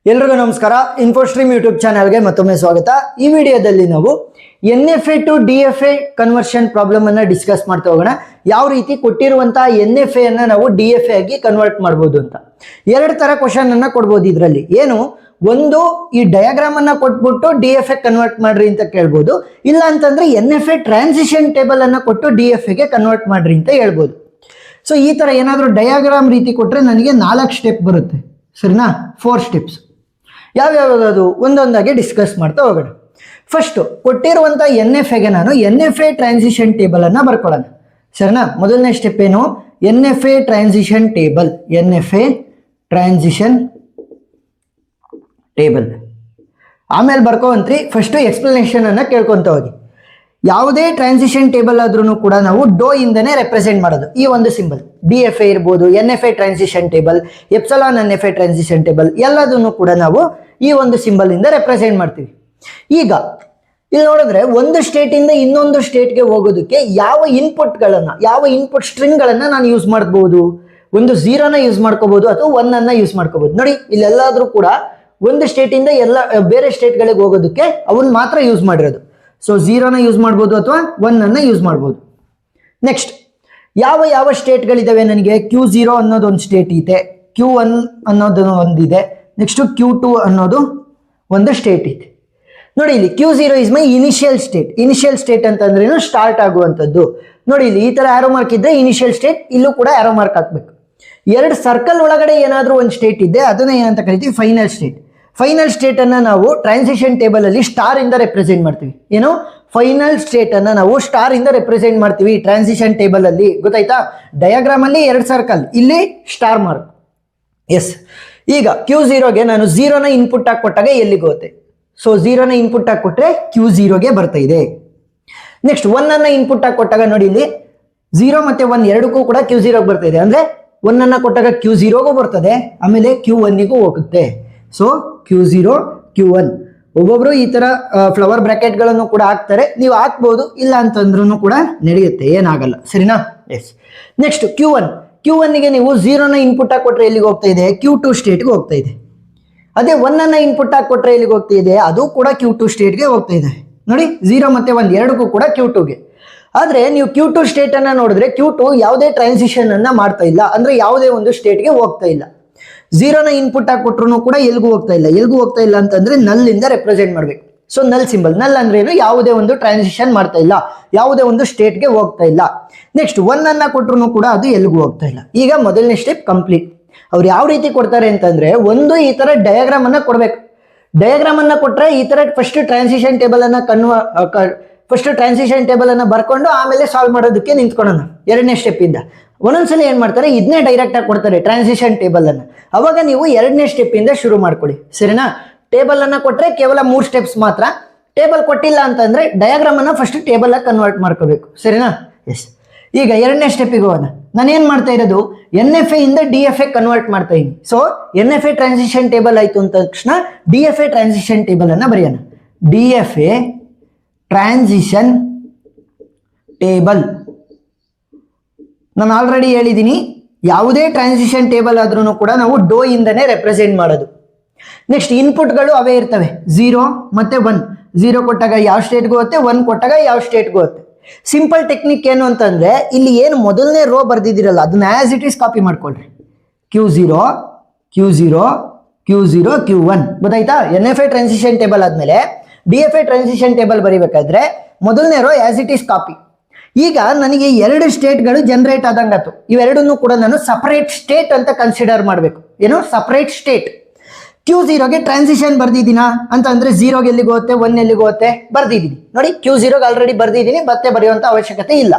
ಎಲ್ರಿಗೂ ನಮಸ್ಕಾರ. ಇನ್ಫೋಸ್ಟ್ರೀಮ್ ಯೂಟ್ಯೂಬ್ ಚಾನೆಲ್ಗೆ ಮತ್ತೊಮ್ಮೆ ಸ್ವಾಗತ. ಈ ವಿಡಿಯೋದಲ್ಲಿ ನಾವು NFA to DFA conversion problem ಅನ್ನ ಡಿಸ್ಕಸ್ ಮಾಡ್ತಾ ಹೋಗೋಣ. ಯಾವ ರೀತಿ ಕೊಟ್ಟಿರುವಂತಹ NFA ಅನ್ನ ನಾವು DFA ಆಗಿ ಕನ್ವರ್ಟ್ ಮಾಡಬಹುದು ಅಂತ. ಎರಡು ತರ ಕ್ವಶನ್ ಅನ್ನ ಕೊಡ್ಬೋದು ಇದರಲ್ಲಿ. ಏನು, ಒಂದು ಈ ಡಯಾಗ್ರಾಮ್ ಅನ್ನ ಕೊಟ್ಬಿಟ್ಟು DFA ಕನ್ವರ್ಟ್ ಮಾಡ್ರಿ ಅಂತ ಕೇಳ್ಬೋದು. ಇಲ್ಲ ಅಂತಂದ್ರೆ NFA ಟ್ರಾನ್ಸಿಷನ್ ಟೇಬಲ್ ಅನ್ನ ಕೊಟ್ಟು DFA ಗೆ ಕನ್ವರ್ಟ್ ಮಾಡ್ರಿ ಅಂತ ಹೇಳ್ಬೋದು. ಸೊ ಈ ತರ ಏನಾದರೂ ಡಯಾಗ್ರಾಮ್ ರೀತಿ ಕೊಟ್ರೆ ನನಗೆ 4 ಸ್ಟೆಪ್ ಬರುತ್ತೆ, ಸರಿನಾ? 4 ಸ್ಟೆಪ್ಸ್. ಯಾವ್ಯಾವುದು ಒಂದೊಂದಾಗಿ ಡಿಸ್ಕಸ್ ಮಾಡ್ತಾ ಹೋಗೋಣ. ಫಸ್ಟ್ ಕೊಟ್ಟಿರುವಂಥ NFAಗೆ ನಾನು NFA ಟ್ರಾನ್ಸಿಷನ್ ಟೇಬಲ್ ಅನ್ನ ಬರ್ಕೊಳ್ಳೋಣ, ಸರಿನಾ? ಮೊದಲನೇ ಸ್ಟೆಪ್ ಏನು? NFA transition table. NFA transition table ಆಮೇಲೆ ಬರ್ಕೊಂತ್ರಿ. ಫಸ್ಟ್ ಎಕ್ಸ್ಪ್ಲನೇಷನ್ ಅನ್ನ ಕೇಳ್ಕೊಂತ ಹೋಗಿ. ಯಾವುದೇ ಟ್ರಾನ್ಸಿಷನ್ ಟೇಬಲ್ ಆದ್ರೂ ಕೂಡ ನಾವು ಡೋ ಇಂದನೇ ರೆಪ್ರೆಸೆಂಟ್ ಮಾಡೋದು. ಈ ಒಂದು ಸಿಂಬಲ್ DFA ಇರ್ಬೋದು, NFA transition table, epsilon NFA transition table ಎಲ್ಲದನ್ನು ಕೂಡ ನಾವು ಈ ಒಂದು ಸಿಂಬಲ್ ಇಂದ ರೆಪ್ರೆಸೆಂಟ್ ಮಾಡ್ತೀವಿ. ಈಗ ಇಲ್ಲಿ ನೋಡಿದ್ರೆ ಒಂದು ಸ್ಟೇಟ್ ಇಂದ ಇನ್ನೊಂದು ಸ್ಟೇಟ್ಗೆ ಹೋಗೋದಕ್ಕೆ ಯಾವ ಇನ್ಪುಟ್ ಸ್ಟ್ರಿಂಗ್ ಗಳನ್ನ ನಾನು ಯೂಸ್ ಮಾಡಬಹುದು. ಒಂದು 0ನ ಯೂಸ್ ಮಾಡ್ಕೋಬಹುದು ಅಥವಾ 1 ಅನ್ನ ಯೂಸ್ ಮಾಡ್ಕೋಬಹುದು. ನೋಡಿ, ಇಲ್ಲೆಲ್ಲಾದ್ರೂ ಕೂಡ ಒಂದು ಸ್ಟೇಟ್ ಇಂದ ಎಲ್ಲ ಬೇರೆ ಸ್ಟೇಟ್ಗಳಿಗೆ ಹೋಗೋದಕ್ಕೆ ಅವನ್ನ ಮಾತ್ರ ಯೂಸ್ ಮಾಡಿರೋದು. ಸೊ 0ನ ಯೂಸ್ ಮಾಡ್ಬೋದು ಅಥವಾ 1 ಅನ್ನ ಯೂಸ್ ಮಾಡ್ಬೋದು. ನೆಕ್ಸ್ಟ್ ಯಾವ ಸ್ಟೇಟ್ಗಳಿದಾವೆ ನನಗೆ? Q0 ಅನ್ನೋದು ಒಂದು ಸ್ಟೇಟ್ ಇದೆ, Q1 ಅನ್ನೋದು ಒಂದಿದೆ, ನೆಕ್ಸ್ಟ್ Q2 ಅನ್ನೋದು ಒಂದು ಸ್ಟೇಟ್ ಇದೆ. ನೋಡಿ ಇಲ್ಲಿ Q0 is my initial state. Initial state ಅಂತಂದ್ರೇನು? ಸ್ಟಾರ್ಟ್ ಆಗುವಂಥದ್ದು. ನೋಡಿ ಇಲ್ಲಿ ಈ ತರ ಆರೋ ಮಾರ್ಕ್ ಇದ್ರೆ ಇನಿಷಿಯಲ್ ಸ್ಟೇಟ್, ಇಲ್ಲೂ ಕೂಡ ಆರೋ ಮಾರ್ಕ್ ಹಾಕ್ಬೇಕು. 2 ಸರ್ಕಲ್ ಒಳಗಡೆ ಏನಾದ್ರೂ ಒಂದು ಸ್ಟೇಟ್ ಇದೆ, ಅದನ್ನ ಏನಂತ ಕರಿತೀವಿ? Final state. ಫೈನಲ್ ಸ್ಟೇಟ್ ಅನ್ನ ನಾವು ಟ್ರಾನ್ಸಿಷನ್ ಟೇಬಲ್ ಅಲ್ಲಿ ಸ್ಟಾರ್ ಇಂದ ರೆಪ್ರೆಸೆಂಟ್ ಮಾಡ್ತೀವಿ. ಏನು? ಫೈನಲ್ ಸ್ಟೇಟ್ ಅನ್ನ ನಾವು ಸ್ಟಾರ್ ಇಂದ ರೆಪ್ರೆಸೆಂಟ್ ಮಾಡ್ತೀವಿ ಟ್ರಾನ್ಸಿಷನ್ ಟೇಬಲ್ ಅಲ್ಲಿ. ಗೊತ್ತಾಯ್ತಾ? ಡಯಾಗ್ರಾಮ್ ಅಲ್ಲಿ 2 ಸರ್ಕಲ್, ಇಲ್ಲಿ ಸ್ಟಾರ್ ಮಾರ್ಕ್. ಎಸ್. ಈಗ Q0ಗೆ ನಾನು 0ನ ಇನ್ಪುಟ್ ಆಗಿ ಕೊಟ್ಟಾಗ ಎಲ್ಲಿಗೆ ಹೋಗುತ್ತೆ? ಸೊ 0ನ ಇನ್ಪುಟ್ ಆಗಿ ಕೊಟ್ರೆ Q0ಗೆ ಬರ್ತಾ ಇದೆ. ನೆಕ್ಸ್ಟ್ 1 ಅನ್ನ ಇನ್ಪುಟ್ ಆಗಿ ಕೊಟ್ಟಾಗ ನೋಡಿ ಇಲ್ಲಿ 0 ಮತ್ತೆ 1 ಎರಡಕ್ಕೂ ಕೂಡ Q0 ಬರ್ತಾ ಇದೆ. ಅಂದ್ರೆ 1 ಅನ್ನ ಕೊಟ್ಟಾಗ Q0ಗೂ ಬರ್ತದೆ, ಆಮೇಲೆ Q1ಗೂ ಹೋಗುತ್ತೆ. ಸೊ Q0 Q1 ಒಬ್ಬೊಬ್ರು ಈ ತರ ಫ್ಲವರ್ ಬ್ರಾಕೆಟ್ ಗಳನ್ನು ಕೂಡ ಹಾಕ್ತಾರೆ. ನೀವು ಹಾಕ್ಬೋದು, ಇಲ್ಲ ಅಂತಂದ್ರೂ ಕೂಡ ನಡೆಯುತ್ತೆ, ಏನಾಗಲ್ಲ, ಸರಿನಾ? ಎಸ್. ನೆಕ್ಸ್ಟ್ Q1ಗೆ ನೀವು 0ನ ಇನ್ಪುಟ್ ಆಗಿ ಕೊಟ್ರೆ ಎಲ್ಲಿಗೆ ಹೋಗ್ತಾ ಇದೆ? Q2 ಸ್ಟೇಟ್ಗೆ ಹೋಗ್ತಾ ಇದೆ. ಅದೇ 1 ಅನ್ನ ಇನ್ಪುಟ್ ಆಗಿ ಕೊಟ್ರೆ ಎಲ್ಲಿಗೆ ಹೋಗ್ತಾ ಇದೆ? ಅದು ಕೂಡ Q2 ಸ್ಟೇಟ್ಗೆ ಹೋಗ್ತಾ ಇದೆ. ನೋಡಿ, 0 ಮತ್ತೆ 1 ಎರಡಕ್ಕೂ ಕೂಡ Q2ಗೆ. ಆದ್ರೆ ನೀವು Q2 ಸ್ಟೇಟ್ ಅನ್ನ ನೋಡಿದ್ರೆ Q2 ಯಾವುದೇ ಟ್ರಾನ್ಸಿಷನ್ ಅನ್ನ ಮಾಡ್ತಾ ಇಲ್ಲ, ಅಂದ್ರೆ ಯಾವುದೇ ಒಂದು ಸ್ಟೇಟ್ಗೆ ಹೋಗ್ತಾ ಇಲ್ಲ. 0ನ ಇನ್ಪುಟ್ ಆಗಿ ಕೊಟ್ಟರು ಕೂಡ ಎಲ್ಗೂ ಹೋಗ್ತಾ ಇಲ್ಲ ಅಂತಂದ್ರೆ ನಲ್ ಇಂದ ರೆಪ್ರೆಸೆಂಟ್ ಮಾಡ್ಬೇಕು. ಸೊ ನಲ್ ಸಿಂಬಲ್. ನಲ್ ಅಂದ್ರೆ ಏನು? ಯಾವುದೇ ಒಂದು ಟ್ರಾನ್ಸಿಷನ್ ಮಾಡ್ತಾ ಇಲ್ಲ, ಯಾವುದೇ ಒಂದು ಸ್ಟೇಟ್ಗೆ ಹೋಗ್ತಾ ಇಲ್ಲ. ನೆಕ್ಸ್ಟ್ 1 ಅನ್ನ ಕೊಟ್ಟರು ಕೂಡ ಅದು ಎಲ್ಗೂ ಹೋಗ್ತಾ ಇಲ್ಲ. ಈಗ ಮೊದಲನೇ ಸ್ಟೆಪ್ ಕಂಪ್ಲೀಟ್. ಅವ್ರು ಯಾವ ರೀತಿ ಕೊಡ್ತಾರೆ ಅಂತಂದ್ರೆ, ಒಂದು ಈ ತರ ಡಯಾಗ್ರಾಮ್ ಅನ್ನ ಕೊಡ್ಬೇಕು. ಡಯಾಗ್ರಾಮ್ ಅನ್ನ ಕೊಟ್ರೆ ಈ ತರ ಫಸ್ಟ್ ಟ್ರಾನ್ಸಿಷನ್ ಟೇಬಲ್ ಅನ್ನ ಬರ್ಕೊಂಡು ಆಮೇಲೆ ಸಾಲ್ವ್ ಮಾಡೋದಕ್ಕೆ ನಿಂತ್ಕೊಳ್ಳೋಣ. 2ನೇ ಸ್ಟೆಪ್ ಇಂದ ಒಂದೊಂದ್ಸಲ ಏನ್ ಮಾಡ್ತಾರೆ, ಇದನ್ನೇ ಡೈರೆಕ್ಟ್ ಆಗಿ ಕೊಡ್ತಾರೆ ಟ್ರಾನ್ಸಿಷನ್ ಟೇಬಲ್ ಅನ್ನ. ಅವಾಗ ನೀವು 2ನೇ ಸ್ಟೆಪ್ ಇಂದ ಶುರು ಮಾಡ್ಕೊಳ್ಳಿ, ಸರಿನಾ? ಟೇಬಲ್ ಅನ್ನ ಕೊಟ್ರೆ ಕೇವಲ 3 ಸ್ಟೆಪ್ಸ್ ಮಾತ್ರ. ಟೇಬಲ್ ಕೊಟ್ಟಿಲ್ಲ ಅಂತಂದ್ರೆ ಡಯಾಗ್ರಾಮ್ ಅನ್ನ ಫಸ್ಟ್ ಟೇಬಲ್ ಆಗಿ ಕನ್ವರ್ಟ್ ಮಾಡ್ಕೋಬೇಕು, ಸರಿನಾ? ಎಸ್. ಈಗ 2ನೇ ಸ್ಟೆಪ್ಪಿಗೆ ಹೋಗೋಣ. ನಾನು ಏನ್ ಮಾಡ್ತಾ ಇರೋದು? NFA ಇಂದ DFA ಕನ್ವರ್ಟ್ ಮಾಡ್ತಾ ಇದ್ದೀನಿ. ಸೊ NFA ಟ್ರಾನ್ಸಿಷನ್ ಟೇಬಲ್ ಆಯ್ತು ಅಂತ ತಕ್ಷಣ DFA ಟ್ರಾನ್ಸಿಷನ್ ಟೇಬಲ್ ಅನ್ನ ಬರೆಯೋಣ. DFA transition table. ನಾನು ಆಲ್ರೆಡಿ ಹೇಳಿದ್ದೀನಿ, ಯಾವುದೇ ಟ್ರಾನ್ಸಿಷನ್ ಟೇಬಲ್ ಆದ್ರೂ ಕೂಡ ನಾವು ಡೋ ಇಂದನೇ ರೆಪ್ರೆಸೆಂಟ್ ಮಾಡೋದು. ನೆಕ್ಸ್ಟ್ ಇನ್ಪುಟ್ಗಳು ಅವೇ ಇರ್ತವೆ, 0 ಮತ್ತೆ 1. 0 ಕೊಟ್ಟಾಗ ಯಾವ ಸ್ಟೇಟ್ಗೆ ಹೋಗುತ್ತೆ, 1 ಕೊಟ್ಟಾಗ ಯಾವ ಸ್ಟೇಟ್ಗೆ ಹೋಗುತ್ತೆ. ಸಿಂಪಲ್ ಟೆಕ್ನಿಕ್ ಏನು ಅಂತಂದ್ರೆ, ಇಲ್ಲಿ ಏನು ಮೊದಲನೇ ರೋ ಬರ್ದಿದ್ದೀರಲ್ಲ ಅದನ್ನ ಆಸ್ ಇಟ್ ಈಸ್ ಕಾಪಿ ಮಾಡ್ಕೊಳ್ರಿ. Q0 Q0 Q0 Q1. ಗೊತ್ತಾಯ್ತಾ? NFA ಟ್ರಾನ್ಸಿಷನ್ ಟೇಬಲ್ ಆದ್ಮೇಲೆ DFA ಟ್ರಾನ್ಸಿಷನ್ ಟೇಬಲ್ ಬರೀಬೇಕಾದ್ರೆ ಮೊದಲನೇ row as it is copy. ಈಗ ನನಗೆ 2 ಸ್ಟೇಟ್ಗಳು ಜನರೇಟ್ ಆದಂಗಾತು. ಇವೆರಡನ್ನು ಕೂಡ ನಾನು ಸಪರೇಟ್ ಸ್ಟೇಟ್ ಅಂತ ಕನ್ಸಿಡರ್ ಮಾಡಬೇಕು. ಏನು? Separate state. Q0ಗೆ ಟ್ರಾನ್ಸಿಷನ್ ಬರ್ದಿದ್ದೀನಾ ಅಂತ ಅಂದ್ರೆ 0ಗೆ ಎಲ್ಲಿಗೆ ಹೋಗುತ್ತೆ, 1 ಎಲ್ಲಿಗೆ ಹೋಗುತ್ತೆ ಬರ್ದಿದ್ದೀನಿ. ನೋಡಿ, Q0ಗೆ ಆಲ್ರೆಡಿ ಬರ್ದಿದ್ದೀನಿ, ಮತ್ತೆ ಬರೆಯುವಂತ ಅವಶ್ಯಕತೆ ಇಲ್ಲ.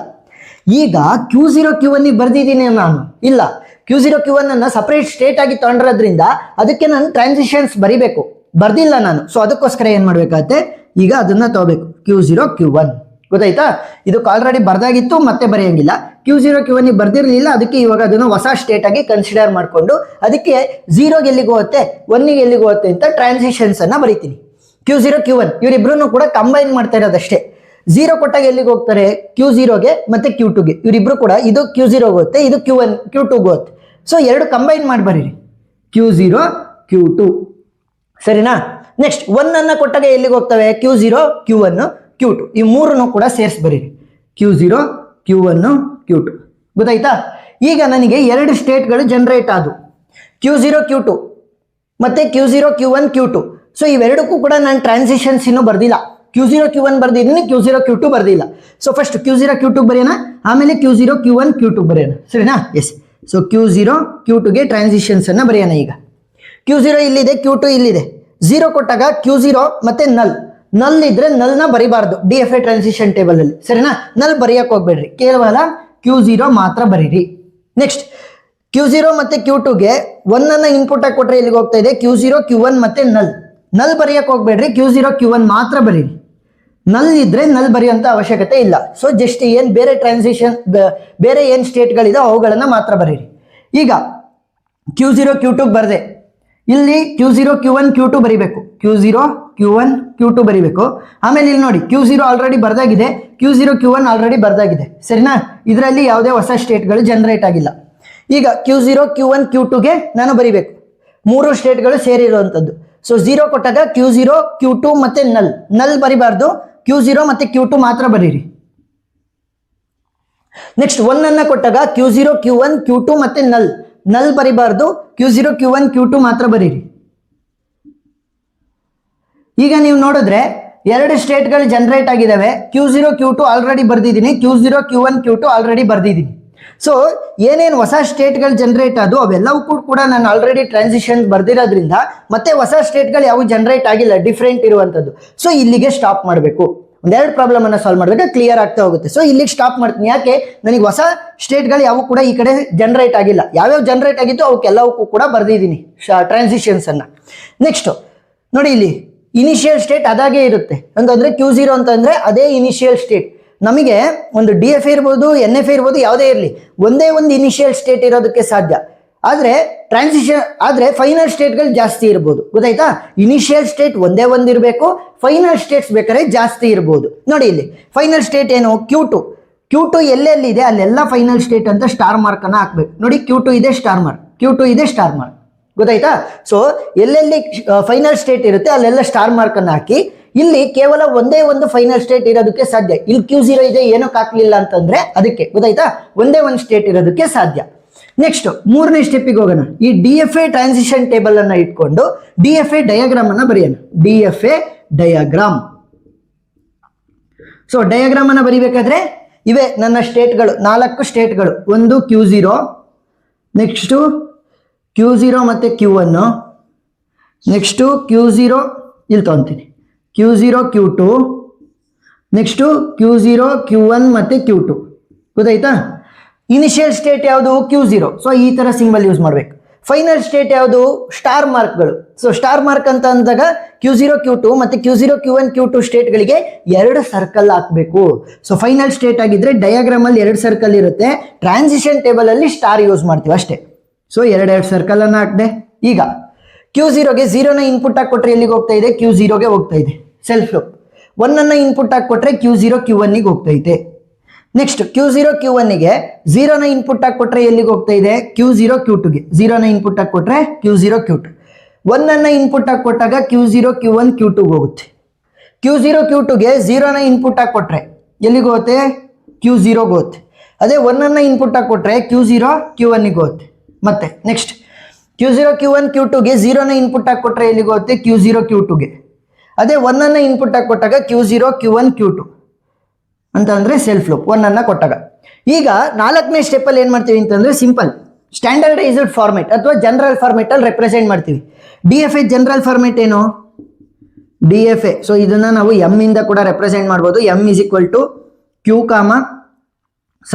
ಈಗ Q0 Q1 ಬರ್ದಿದ್ದೀನಿ ನಾನು, ಇಲ್ಲ. Q0 Q1 ಅನ್ನ ಸಪರೇಟ್ ಸ್ಟೇಟ್ ಆಗಿ ತಗೊಂಡಿರೋದ್ರಿಂದ ಅದಕ್ಕೆ ನಾನು ಟ್ರಾನ್ಸಿಷನ್ಸ್ ಬರಿಬೇಕು, ಬರ್ದಿಲ್ಲ ನಾನು. ಸೊ ಅದಕ್ಕೋಸ್ಕರ ಏನ್ ಮಾಡ್ಬೇಕಾಗತ್ತೆ, ಈಗ ಅದನ್ನ ತಗೋಬೇಕು. Q0 Q1. ಗೊತ್ತಾಯ್ತಾ? ಇದಕ್ಕೆ ಆಲ್ರೆಡಿ ಬರ್ದಾಗಿತ್ತು, ಮತ್ತೆ ಬರೆಯಂಗಿಲ್ಲ. Q0 Q1 ಬರ್ದಿರ್ಲಿಲ್ಲ, ಅದಕ್ಕೆ ಇವಾಗ ಅದನ್ನು ಹೊಸ ಸ್ಟೇಟ್ ಆಗಿ ಕನ್ಸಿಡರ್ ಮಾಡ್ಕೊಂಡು ಅದಕ್ಕೆ 0ಗೆ ಎಲ್ಲಿಗೆ ಹೋಗುತ್ತೆ, 1ಗೆ ಎಲ್ಲಿಗೆ ಹೋಗುತ್ತೆ ಅಂತ ಟ್ರಾನ್ಸಿಷನ್ಸ್ ಅನ್ನ ಬರೀತೀನಿ. Q0 Q1 ಇವರಿಬ್ರು ಕೂಡ ಕಂಬೈನ್ ಮಾಡ್ತಾ ಇರೋದಷ್ಟೇ. 0 ಕೊಟ್ಟಾಗ ಎಲ್ಲಿಗೆ ಹೋಗ್ತಾರೆ? Q0ಗೆ ಮತ್ತೆ Q2ಗೆ. ಇವರಿಬ್ರು ಕೂಡ ಇದು Q0 ಹೋಗುತ್ತೆ, ಇದು Q1 Q2 ಹೋಗುತ್ತೆ. ಸೊ 2 ಕಂಬೈನ್ ಮಾಡಿ ಬರೀರಿ. Q0 Q2. ಸರಿನಾ. ನೆಕ್ಸ್ಟ್ 1 ಅನ್ನ ಕೊಟ್ಟಾಗ ಎಲ್ಲಿಗೆ ಹೋಗ್ತವೆ? Q0 Q1 Q2 ಈ ಮೂರನ್ನು ಕೂಡ ಸೇರಿಸಿ ಬರೀರಿ. Q0 Q1 Q2 ಗೊತ್ತಾಯ್ತಾ. ಈಗ ನನಗೆ ಎರಡು ಸ್ಟೇಟ್ಗಳು ಜನರೇಟ್ ಆದವು, Q0 Q2 ಮತ್ತೆ Q0 Q1 Q2. ಸೊ ಇವೆರಡಕ್ಕೂ ಕೂಡ ನಾನು ಟ್ರಾನ್ಸಿಷನ್ಸ್ ಇನ್ನೂ ಬರ್ದಿಲ್ಲ. Q0 Q1 ಬರ್ದಿದ್ದೀನಿ, Q0 Q2 ಬರ್ದಿಲ್ಲ. So first Q0 Q2 ಬರೆಯೋಣ, ಆಮೇಲೆ Q0 Q1 Q2 ಬರೆಯೋಣ, ಸರಿನಾ. ಎಸ್. ಸೊ Q0 Q2ಗೆ ಟ್ರಾನ್ಸಿಷನ್ಸ್ ಅನ್ನ ಬರೆಯೋಣ. ಈಗ Q0 ಇಲ್ಲಿದೆ, Q2 ಇಲ್ಲಿದೆ. 0 ಕೊಟ್ಟಾಗ Q0 ಮತ್ತೆ ನಲ್ ಇದ್ರೆ ನಲ್ನ ಬರಿಬಾರ್ದು DFA ಟ್ರಾನ್ಸಿಷನ್ ಟೇಬಲ್ ಅಲ್ಲಿ, ಸರಿನಾ. ನಲ್ ಬರೆಯಕ್ಕೆ ಹೋಗ್ಬೇಡ್ರಿ, ಕೇವಲ Q0 ಮಾತ್ರ ಬರೀರಿ. ನೆಕ್ಸ್ಟ್ Q0 ಮತ್ತೆ Q2ಗೆ 1 ಅನ್ನ ಇನ್ಪುಟ್ ಆಗಿ ಕೊಟ್ರೆ ಎಲ್ಲಿಗೆ ಹೋಗ್ತಾ ಇದೆ? Q0 Q1 ಮತ್ತೆ ನಲ್ ಬರೆಯಕ್ಕೆ ಹೋಗ್ಬೇಡ್ರಿ, Q0 Q1 ಮಾತ್ರ ಬರೀರಿ. ನಲ್ ಇದ್ರೆ ನಲ್ ಬರೆಯುವಂತ ಅವಶ್ಯಕತೆ ಇಲ್ಲ. ಸೊ ಜಸ್ಟ್ ಏನ್ ಬೇರೆ ಟ್ರಾನ್ಸಿಷನ್ ಬೇರೆ ಏನ್ ಸ್ಟೇಟ್ಗಳಿದೆ ಅವುಗಳನ್ನ ಮಾತ್ರ ಬರೀರಿ. ಈಗ Q0 Q2 ಬರ್ದೆ, ಇಲ್ಲಿ Q0 Q1 Q2 ಬರಿಬೇಕು, Q0 Q1 Q2 ಬರಿಬೇಕು. ಆಮೇಲೆ ಇಲ್ಲಿ ನೋಡಿ Q0 already ಬರ್ದಾಗಿದೆ, Q0 Q1 already ಬರ್ದಾಗಿದೆ, ಸರಿನಾ. ಇದರಲ್ಲಿ ಯಾವುದೇ ಹೊಸ ಸ್ಟೇಟ್ಗಳು ಜನರೇಟ್ ಆಗಿಲ್ಲ. ಈಗ Q0 Q1 Q2ಗೆ ನಾನು ಬರಿಬೇಕು, ಮೂರು ಸ್ಟೇಟ್ಗಳು ಸೇರಿರುವಂಥದ್ದು. ಸೊ 0 ಕೊಟ್ಟಾಗ Q0 Q2 ಮತ್ತೆ ನಲ್ ಬರಿಬಾರ್ದು, Q0 ಮತ್ತೆ Q2 ಮಾತ್ರ ಬರೀರಿ. ನೆಕ್ಸ್ಟ್ 1 ಅನ್ನ ಕೊಟ್ಟಾಗ Q0 Q1 Q2 ಮತ್ತೆ ನಲ್ ಬರಿಬಾರ್ದು, Q0 Q1 Q2 ಮಾತ್ರ ಬರೀರಿ. ಈಗ ನೀವು ನೋಡಿದ್ರೆ ಎರಡು ಸ್ಟೇಟ್ಗಳು ಜನರೇಟ್ ಆಗಿದ್ದಾವೆ. Q0 Q2 ಆಲ್ರೆಡಿ ಬರ್ದಿದ್ದೀನಿ, Q0 Q1 Q2 ಆಲ್ರೆಡಿ ಬರ್ದಿದ್ದೀನಿ. ಸೊ ಏನೇನು ಹೊಸ ಸ್ಟೇಟ್ಗಳು ಜನರೇಟ್ ಆದವು ಅವೆಲ್ಲವೂ ಕೂಡ ನಾನು ಆಲ್ರೆಡಿ ಟ್ರಾನ್ಸಿಷನ್ ಬರ್ದಿರೋದ್ರಿಂದ ಮತ್ತೆ ಹೊಸ ಸ್ಟೇಟ್ಗಳು ಯಾವ ಜನರೇಟ್ ಆಗಿಲ್ಲ, ಡಿಫ್ರೆಂಟ್ ಇರುವಂಥದ್ದು. ಸೊ ಇಲ್ಲಿಗೆ ಸ್ಟಾಪ್ ಮಾಡಬೇಕು. ಒಂದೆರಡು ಪ್ರಾಬ್ಲಮ್ ಅನ್ನ ಸಾಲ್ವ್ ಮಾಡಿದಾಗ ಕ್ಲಿಯರ್ ಆಗ್ತಾ ಹೋಗುತ್ತೆ. ಸೊ ಇಲ್ಲಿಗೆ ಸ್ಟಾಪ್ ಮಾಡ್ತೀನಿ. ಯಾಕೆ? ನನಗೆ ಹೊಸ ಸ್ಟೇಟ್ಗಳು ಯಾವ ಕೂಡ ಈ ಕಡೆ ಜನರೇಟ್ ಆಗಿಲ್ಲ. ಯಾವ್ಯಾವ ಜನರೇಟ್ ಆಗಿತ್ತು ಅವಕ್ಕೆಲ್ಲವಕ್ಕೂ ಕೂಡ ಬರ್ದಿದ್ದೀನಿ ಟ್ರಾನ್ಸಿಷನ್ಸ್ ಅನ್ನ. ನೆಕ್ಸ್ಟ್ ನೋಡಿ, ಇಲ್ಲಿ ಇನಿಷಿಯಲ್ ಸ್ಟೇಟ್ ಅದಾಗೆ ಇರುತ್ತೆ ಅಂತಂದ್ರೆ Q0 ಅಂತಂದ್ರೆ ಅದೇ ಇನಿಷಿಯಲ್ ಸ್ಟೇಟ್. ನಮಗೆ ಒಂದು DFA ಇರ್ಬೋದು, NFA ಇರ್ಬೋದು, ಯಾವುದೇ ಇರಲಿ ಒಂದೇ ಒಂದು ಇನಿಷಿಯಲ್ ಸ್ಟೇಟ್ ಇರೋದಕ್ಕೆ ಸಾಧ್ಯ. ಆದ್ರೆ ಫೈನಲ್ ಸ್ಟೇಟ್ಗಳು ಜಾಸ್ತಿ ಇರ್ಬೋದು, ಗೊತ್ತಾಯ್ತಾ. ಇನಿಷಿಯಲ್ ಸ್ಟೇಟ್ ಒಂದೇ ಒಂದು ಇರಬೇಕು, ಫೈನಲ್ ಸ್ಟೇಟ್ಸ್ ಬೇಕಾದ್ರೆ ಜಾಸ್ತಿ ಇರ್ಬೋದು. ನೋಡಿ ಇಲ್ಲಿ ಫೈನಲ್ ಸ್ಟೇಟ್ ಏನು? Q2 ಎಲ್ಲೆಲ್ಲಿದೆ ಅಲ್ಲೆಲ್ಲ ಫೈನಲ್ ಸ್ಟೇಟ್ ಅಂತ ಸ್ಟಾರ್ ಮಾರ್ಕ್ ಅನ್ನ ಹಾಕ್ಬೇಕು. ನೋಡಿ Q2 ಇದೆ ಸ್ಟಾರ್ ಮಾರ್ಕ್, Q2 ಇದೆ ಸ್ಟಾರ್ ಮಾರ್ಕ್, ಗೊತ್ತಾಯ್ತಾ. ಸೊ ಎಲ್ಲೆಲ್ಲಿ ಫೈನಲ್ ಸ್ಟೇಟ್ ಇರುತ್ತೆ ಅಲ್ಲೆಲ್ಲ ಸ್ಟಾರ್ ಮಾರ್ಕ್ ಅನ್ನ ಹಾಕಿ. ಇಲ್ಲಿ ಕೇವಲ ಒಂದೇ ಒಂದು ಫೈನಲ್ ಸ್ಟೇಟ್ ಇರೋದಕ್ಕೆ ಸಾಧ್ಯ. ಇಲ್ಲಿ Q0 ಇದೆ, ಏನಕ್ಕೆ ಹಾಕ್ಲಿಲ್ಲ ಅಂತಂದ್ರೆ ಅದಕ್ಕೆ, ಗೊತ್ತಾಯ್ತಾ. ಒಂದೇ ಒಂದು ಸ್ಟೇಟ್ ಇರೋದಕ್ಕೆ ಸಾಧ್ಯ. ನೆಕ್ಸ್ಟ್ ಮೂರನೇ ಸ್ಟೆಪ್ಪಿಗೆ ಹೋಗೋಣ. ಈ DFA ಟ್ರಾನ್ಸಿಷನ್ ಟೇಬಲ್ ಅನ್ನ ಇಟ್ಕೊಂಡು DFA ಡಯಾಗ್ರಾಮ್ ಅನ್ನ ಬರೆಯೋಣ. DFA diagram. ಸೊ ಡಯಾಗ್ರಾಮ್ ಅನ್ನ ಬರಿಬೇಕಾದ್ರೆ ಇವೆ ನನ್ನ ಸ್ಟೇಟ್ಗಳು, 4 ಸ್ಟೇಟ್ಗಳು. ಒಂದು Q0, ನೆಕ್ಸ್ಟು Q0 ಮತ್ತೆ Q1, ನೆಕ್ಸ್ಟು Q0 ಇಲ್ಲಿ ತಗೊಂತೀನಿ, Q0 Q2, next Q0 Q1 ಮತ್ತೆ Q2, ಗೊತ್ತಾಯ್ತಾ. ಇನಿಷಿಯಲ್ ಸ್ಟೇಟ್ ಯಾವುದು? Q0. ಸೊ ಈ ತರ ಸಿಂಬಲ್ ಯೂಸ್ ಮಾಡಬೇಕು. ಫೈನಲ್ ಸ್ಟೇಟ್ ಯಾವುದು? ಸ್ಟಾರ್ ಮಾರ್ಕ್ಗಳು. ಸೊ ಸ್ಟಾರ್ ಮಾರ್ಕ್ ಅಂತ ಅಂದಾಗ Q0 Q2 ಮತ್ತೆ Q0 Q1 Q2 ಸ್ಟೇಟ್ಗಳಿಗೆ 2 ಸರ್ಕಲ್ ಹಾಕಬೇಕು. ಸೊ ಫೈನಲ್ ಸ್ಟೇಟ್ ಆಗಿದ್ರೆ ಡಯಾಗ್ರಾಮ್ ಅಲ್ಲಿ 2 ಸರ್ಕಲ್ ಇರುತ್ತೆ, ಟ್ರಾನ್ಸಿಷನ್ ಟೇಬಲ್ ಅಲ್ಲಿ ಸ್ಟಾರ್ ಯೂಸ್ ಮಾಡ್ತೀವಿ ಅಷ್ಟೇ. ಸೊ 2 ಸರ್ಕಲ್ ಅನ್ನ ಹಾಕಿದೆ. ಈಗ Q0ಗೆ 0ನ ಇನ್ಪುಟ್ ಆಗಿ ಕೊಟ್ರೆ ಎಲ್ಲಿಗೆ ಹೋಗ್ತಾ ಇದೆ? Q0ಗೆ ಹೋಗ್ತಾ ಇದೆ, ಸೆಲ್ಫ್ ಲೂಪ್. 1 ಅನ್ನ ಇನ್ಪುಟ್ ಆಗಿ ಕೊಟ್ರೆ Q0 Q1 ಗೆ ಹೋಗ್ತಾ ಇದೆ. ನೆಕ್ಸ್ಟ್ Q0 Q1 ಗೆ 0ನ ಇನ್ಪುಟ್ ಆಗಿ ಕೊಟ್ರೆ ಎಲ್ಲಿಗೆ ಹೋಗ್ತಾ ಇದೆ? Q0 Q2ಗೆ. 0ನ ಇನ್ಪುಟ್ ಆಗಿ ಕೊಟ್ರೆ Q0 Q2. 1 ಅನ್ನ ಇನ್ಪುಟ್ ಆಗಿ ಕೊಟ್ಟಾಗ Q0 Q1 Q2 ಹೋಗುತ್ತೆ. Q0 Q2ಗೆ 0ನ ಇನ್ಪುಟ್ ಆಗಿ ಕೊಟ್ರೆ ಎಲ್ಲಿಗೆ ಹೋಗುತ್ತೆ? Q0 ಹೋಗುತ್ತೆ. ಅದೇ 1 ಅನ್ನ ಇನ್ಪುಟ್ ಆಗಿ ಕೊಟ್ರೆ Q0 Q1 ಗೆ ಹೋಗುತ್ತೆ. ಮತ್ತೆ ನೆಕ್ಸ್ಟ್ Q0 Q1 Q2ಗೆ 0ನ ಇನ್ಪುಟ್ ಆಗಿ ಕೊಟ್ರೆ ಎಲ್ಲಿಗೆ ಹೋಗುತ್ತೆ? Q0 Q2ಗೆ. ಅದೇ 1 ಅನ್ನ ಇನ್ಪುಟ್ ಆಗಿ ಕೊಟ್ಟಾಗ Q0 Q1 Q2 ಅಂತ ಅಂದ್ರೆ ಸೆಲ್ಫ್ ಲೂಪ್ 1 ಅನ್ನ ಕೊಟ್ಟಾಗ. ಈಗ 4ನೇ ಸ್ಟೆಪ್ ಅಲ್ಲಿ ಏನ್ ಮಾಡ್ತೀವಿ ಅಂತಂದ್ರೆ ಸಿಂಪಲ್ ಸ್ಟ್ಯಾಂಡರ್ಡೈಸ್ಡ್ ಫಾರ್ಮೆಟ್ ಅಥವಾ ಜನರಲ್ ಫಾರ್ಮೆಟ್ ಅಲ್ಲಿ ರೆಪ್ರೆಸೆಂಟ್ ಮಾಡ್ತೀವಿ. DFA ಜನರಲ್ ಫಾರ್ಮೆಟ್ ಏನು? DFA. ಸೊ ಇದನ್ನ ನಾವು M ಇಂದ ಕೂಡ ರೆಪ್ರೆಸೆಂಟ್ ಮಾಡಬಹುದು. M is equal to Q comma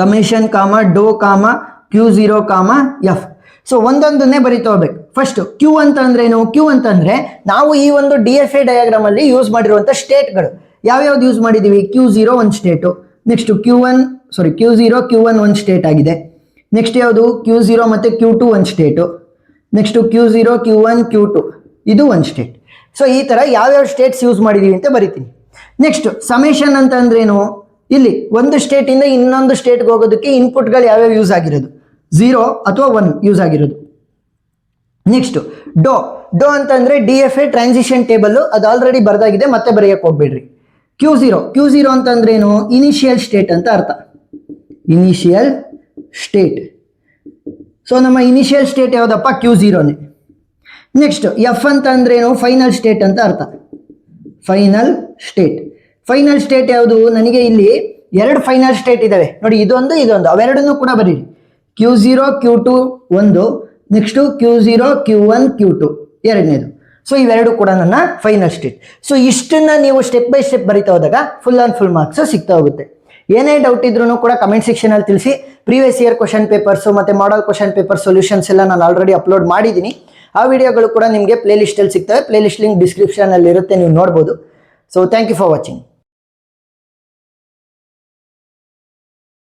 summation comma ಡೋ ಕಾಮ Q0 ಕಾಮ F. ಸೊ ಒಂದೊಂದನ್ನೇ ಬರಿತಾ ಹೋಗ್ಬೇಕು. ಫಸ್ಟ್ Q ಅಂತ ಅಂದ್ರೆ ಏನು? Q ಅಂತಂದ್ರೆ ನಾವು ಈ ಒಂದು DFA ಡಯಾಗ್ರಾಮ್ ಅಲ್ಲಿ ಯೂಸ್ ಮಾಡಿರುವಂತ ಸ್ಟೇಟ್ಗಳು ಯಾವ್ಯಾವ್ದು ಯೂಸ್ ಮಾಡಿದೀವಿ? Q0 ಒಂದು ಸ್ಟೇಟು, ನೆಕ್ಸ್ಟ್ Q0 Q1 ಒಂದು ಸ್ಟೇಟ್ ಆಗಿದೆ. ನೆಕ್ಸ್ಟ್ ಯಾವುದು? Q0 ಮತ್ತೆ Q2 ಒಂದು state, next Q0 Q1 Q2 ಇದು ಒಂದು ಸ್ಟೇಟ್. ಸೊ ಈ ತರ ಯಾವ್ಯಾವ ಸ್ಟೇಟ್ಸ್ ಯೂಸ್ ಮಾಡಿದೀವಿ ಅಂತ ಬರಿತೀನಿ. ನೆಕ್ಸ್ಟ್ ಸಮೇಷನ್ ಅಂತ ಅಂದ್ರೆ ಏನು? ಇಲ್ಲಿ ಒಂದು ಸ್ಟೇಟ್ ಇಂದ ಇನ್ನೊಂದು ಸ್ಟೇಟ್ಗೆ ಹೋಗೋದಕ್ಕೆ ಇನ್ಪುಟ್ಗಳು ಯಾವ್ಯಾವ ಯೂಸ್ ಆಗಿರೋದು? 0 ಅಥವಾ 1 ಯೂಸ್ ಆಗಿರೋದು. ನೆಕ್ಸ್ಟ್ ಡೋ ಡೋ ಅಂತಂದ್ರೆ DFA ಟ್ರಾನ್ಸಿಷನ್ ಟೇಬಲ್, ಅದು ಆಲ್ರೆಡಿ ಬರ್ದಾಗಿದೆ, ಮತ್ತೆ ಬರೆಯಕ್ಕೆ ಹೋಗ್ಬೇಡ್ರಿ. Q0 ಅಂತಂದ್ರೆ ಏನು? ಇನಿಷಿಯಲ್ ಸ್ಟೇಟ್ ಅಂತ ಅರ್ಥ. Initial state. ಸೊ ನಮ್ಮ ಇನಿಷಿಯಲ್ ಸ್ಟೇಟ್ ಯಾವುದಪ್ಪ? Q0ನೇ. ನೆಕ್ಸ್ಟ್ F ಅಂತ ಅಂದ್ರೆ ಏನು? ಫೈನಲ್ ಸ್ಟೇಟ್ ಅಂತ ಅರ್ಥ. Final state. ಫೈನಲ್ ಸ್ಟೇಟ್ ಯಾವುದು? ನನಗೆ ಇಲ್ಲಿ ಎರಡು ಫೈನಲ್ ಸ್ಟೇಟ್ ಇದಾವೆ ನೋಡಿ, ಇದೊಂದು ಅವೆರಡನ್ನು ಕೂಡ ಬರೀರಿ. Q0 Q2 ಒಂದು, ನೆಕ್ಸ್ಟ್ Q0 Q1 Q2 ಎರಡನೇದು. ಸೊ ಇವೆರಡು ಕೂಡ ನನ್ನ ಫೈನಲ್ ಸ್ಟೇಟ್. ಸೊ ಇಷ್ಟನ್ನ ನೀವು ಸ್ಟೆಪ್ ಬೈ ಸ್ಟೆಪ್ ಬರಿತಾ ಹೋದಾಗ ಫುಲ್ ಆನ್ ಫುಲ್ ಮಾರ್ಕ್ಸ್ ಸಿಗ್ತಾ ಹೋಗುತ್ತೆ. ಏನೇ ಡೌಟ್ ಇದ್ರೂ ಕೂಡ ಕಮೆಂಟ್ ಸೆಕ್ಷನ್ ಅಲ್ಲಿ ತಿಳಿಸಿ. ಪ್ರೀವಿಯಸ್ ಇಯರ್ ಕ್ವಶನ್ ಪೇಪರ್ಸ್ ಮತ್ತೆ ಮಾಡಲ್ ಕ್ವಶನ್ ಪೇಪರ್ ಸೊಲ್ಯೂಷನ್ಸ್ ಎಲ್ಲ ನಾನು ಆಲ್ರೆಡಿ ಅಪ್ಲೋಡ್ ಮಾಡಿದ್ದೀನಿ. ಆ ವಿಡಿಯೋಗಳು ಕೂಡ ನಿಮಗೆ ಪ್ಲೇ ಲಿಸ್ಟ್ ಅಲ್ಲಿ ಸಿಗ್ತವೆ. ಪ್ಲೇ ಲಿಸ್ಟ್ ಲಿಂಕ್ ಡಿಸ್ಕ್ರಿಪ್ಷನ್ ಅಲ್ಲಿ ಇರುತ್ತೆ, ನೀವು ನೋಡ್ಬೋದು. So thank you for watching.